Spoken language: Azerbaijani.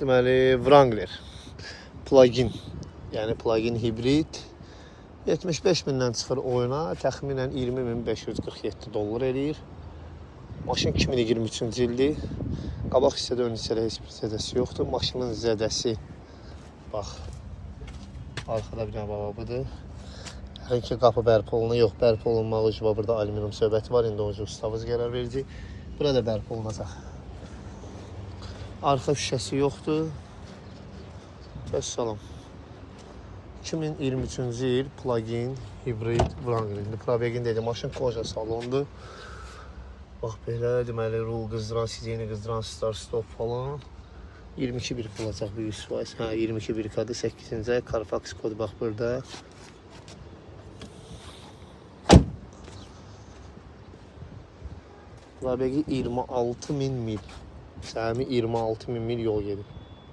deməli, Wrangler plugin, yəni plugin hibrid 75 mindən çıxır oyuna, təxminən 20.547 dollar eləyir. Maşın 2023-cü ildir. Qabaq hissədə, ön hissədə heç bir zədəsi yoxdur. Maşının zədəsi, bax, arxada bir dənə budur. Hər ki, qapı bərpa olunur, yox, bərpa olunmağı ucuba burada alüminium söhbəti var. İndi o ustamız qərar verəcək. Burada bərpa olunacaq. Arxa şüşəsi yoxdur. Vəssalam. 2023-cü il plugin hibrid Wrangler. İndi probegin dedi, maşın koja salondur. Bax belə, deməli, rul qızdıran, sidiyeni qızdıran, start stop falan. 22.1 olacaq bir 100%. Hə, 22.1 kadı 8-ci ay. Carfax kodu bax burada. Probegi 26.000 mil. Səmi 26.000 mil yol gedib.